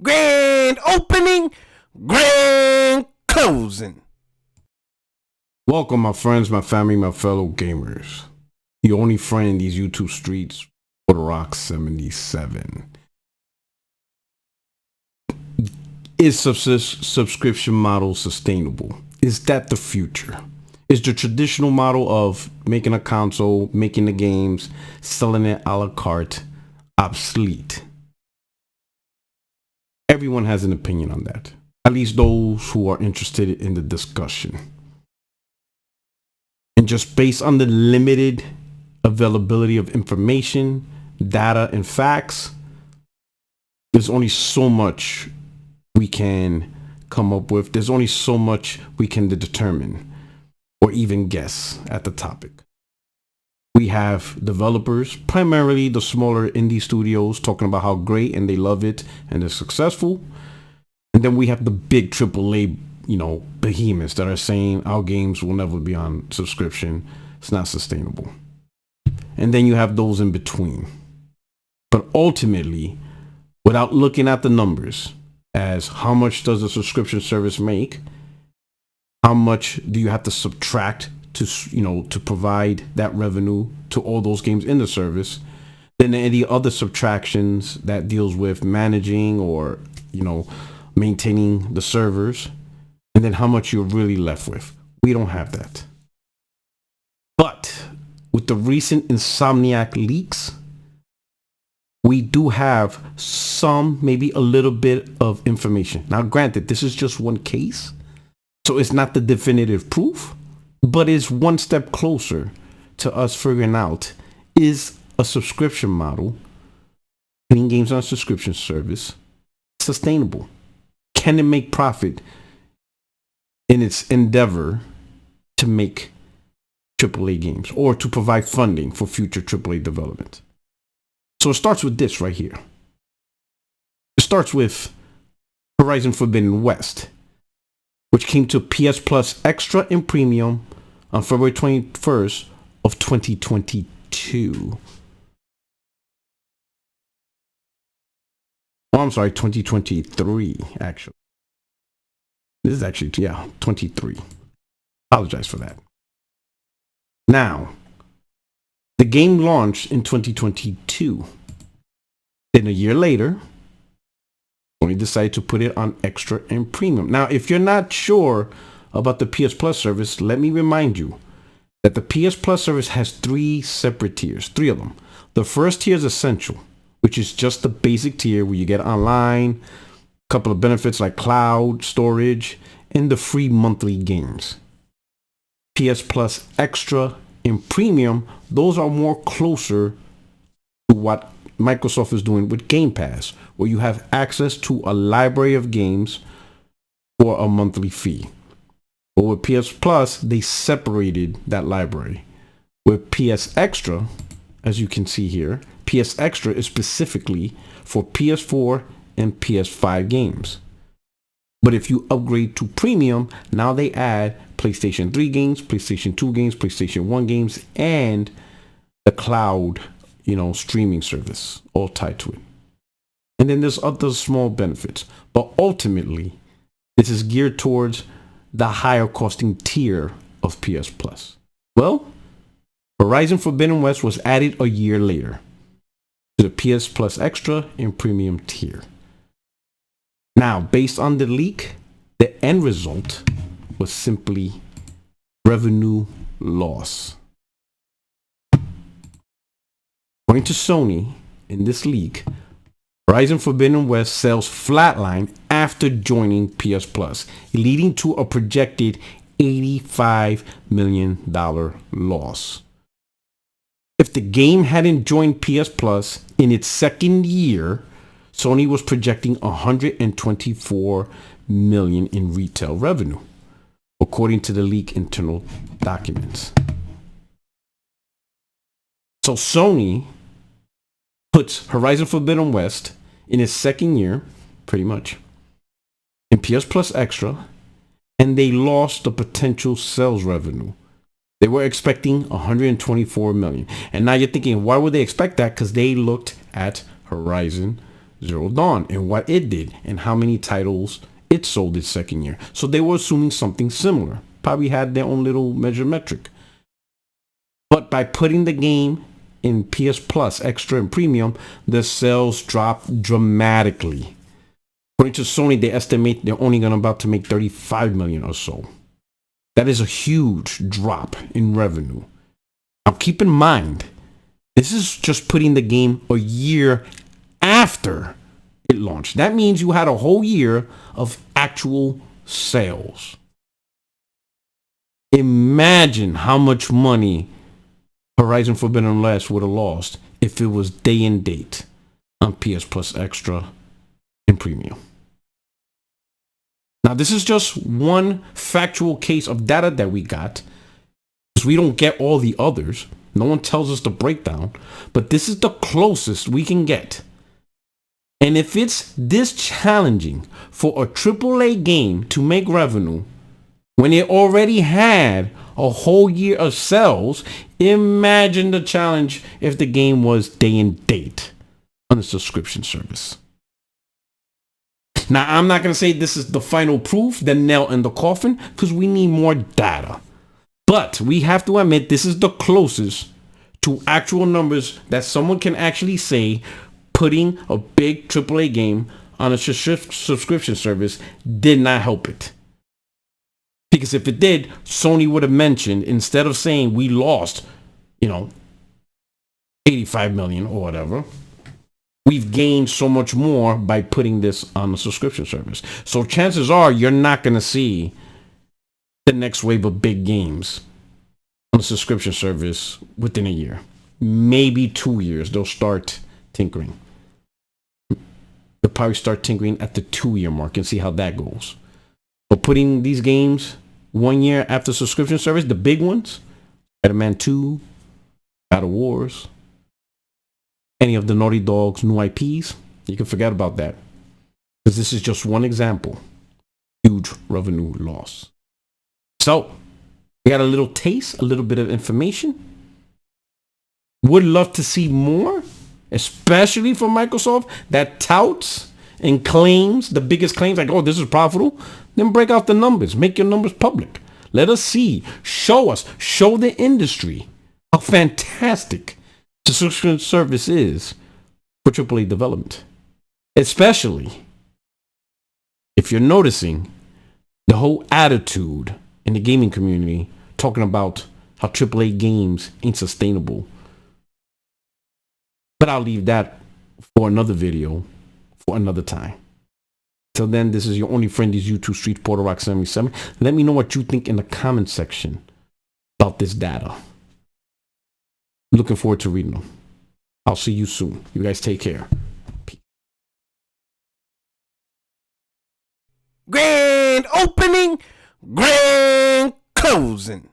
Grand opening, grand closing. Welcome, my friends, my family, my fellow gamers. Your only friend in these YouTube streets, Puerto77. Is subscription model sustainable? Is that the future? Is the traditional model of making a console, making the games, selling it a la carte obsolete? Everyone has an opinion on that. At least those who are interested in the discussion. And just based on the limited availability of information, data, and facts, there's only so much we can come up with. There's only so much we can determine or even guess at the topic. We have developers, primarily the smaller indie studios, talking about how great and they love it and they're successful. And then we have the big AAA, behemoths that are saying our games will never be on subscription. It's not sustainable. And then you have those in between. But ultimately, without looking at the numbers, as how much does a subscription service make? How much do you have to subtract to provide that revenue to all those games in the service? Then any other subtractions that deals with managing or, maintaining the servers, and then how much you're really left with. We don't have that. But with the recent Insomniac leaks, we do have some, maybe a little bit of information. Now, granted, this is just one case, so it's not the definitive proof, but it's one step closer to us figuring out, is a subscription model, putting games on a subscription service, sustainable? Can it make profit in its endeavor to make AAA games or to provide funding for future AAA development? So it starts with this right here. It starts with Horizon Forbidden West, which came to PS Plus Extra and Premium on February 21st of 2022. Oh, I'm sorry, 2023, actually. This is actually, 23. Apologize for that. Now, the game launched in 2022. Then a year later, we decided to put it on Extra and Premium. Now, if you're not sure about the PS Plus service, let me remind you that the PS Plus service has 3 separate tiers, 3 of them. The first tier is Essential, which is just the basic tier where you get online, a couple of benefits like cloud storage, and the free monthly games. PS Plus Extra and Premium, those are more closer to what Microsoft is doing with Game Pass, where you have access to a library of games for a monthly fee. But with PS Plus, they separated that library. With PS Extra, as you can see here, PS Extra is specifically for PS4 and PS5 games. But if you upgrade to Premium, now they add PlayStation 3 games, PlayStation 2 games, PlayStation 1 games, and the cloud, streaming service, all tied to it. And then there's other small benefits. But ultimately, this is geared towards the higher costing tier of PS Plus. Well, Horizon Forbidden West was added a year later to the PS Plus Extra and Premium tier. Now, based on the leak, the end result was simply revenue loss. According to Sony, in this leak, Horizon Forbidden West sales flatlined after joining PS Plus, leading to a projected $85 million loss. If the game hadn't joined PS Plus in its second year, Sony was projecting $124 million in retail revenue, according to the leak internal documents. So Sony puts Horizon Forbidden West in its second year, pretty much, in PS Plus Extra, and they lost the potential sales revenue. They were expecting $124 million. And now you're thinking, why would they expect that? Because they looked at Horizon Zero Dawn and what it did and how many titles it sold its second year. So they were assuming something similar. Probably had their own little measure metric. But by putting the game in PS Plus, Extra, and Premium, the sales dropped dramatically. According to Sony, they estimate they're only about to make 35 million or so. That is a huge drop in revenue. Now keep in mind, this is just putting the game a year after it launched. That means you had a whole year of actual sales. Imagine how much money Horizon Forbidden West would have lost if it was day and date on PS Plus Extra and Premium. Now, this is just one factual case of data that we got, because we don't get all the others. No one tells us the breakdown, but this is the closest we can get. And if it's this challenging for a AAA game to make revenue when it already had a whole year of sales, imagine the challenge if the game was day and date on a subscription service. Now, I'm not going to say this is the final proof, the nail in the coffin, because we need more data. But we have to admit this is the closest to actual numbers that someone can actually say putting a big AAA game on a subscription service did not help it. Because if it did, Sony would have mentioned, instead of saying we lost, 85 million or whatever, we've gained so much more by putting this on a subscription service. So chances are you're not going to see the next wave of big games on a subscription service within a year. Maybe 2 years, they'll start tinkering. They'll probably start tinkering at the 2-year mark and see how that goes. But putting these games 1 year after subscription service, the big ones, Spider-Man 2, God of Wars, any of the Naughty Dog's new IPs, you can forget about that. Because this is just one example. Huge revenue loss. So, we got a little taste, a little bit of information. Would love to see more, especially from Microsoft, that touts and claims, the biggest claims, like, oh, this is profitable. Then break out the numbers. Make your numbers public. Let us see. Show us. Show the industry how fantastic the subscription service is for AAA development. Especially if you're noticing the whole attitude in the gaming community talking about how AAA games ain't sustainable. But I'll leave that for another video for another time. Till then, this is your only friend, is YouTube Street Porter Rock 77. Let me know what you think in the comment section about this data. Looking forward to reading them. I'll see you soon. You guys take care. Peace. Grand opening, grand closing.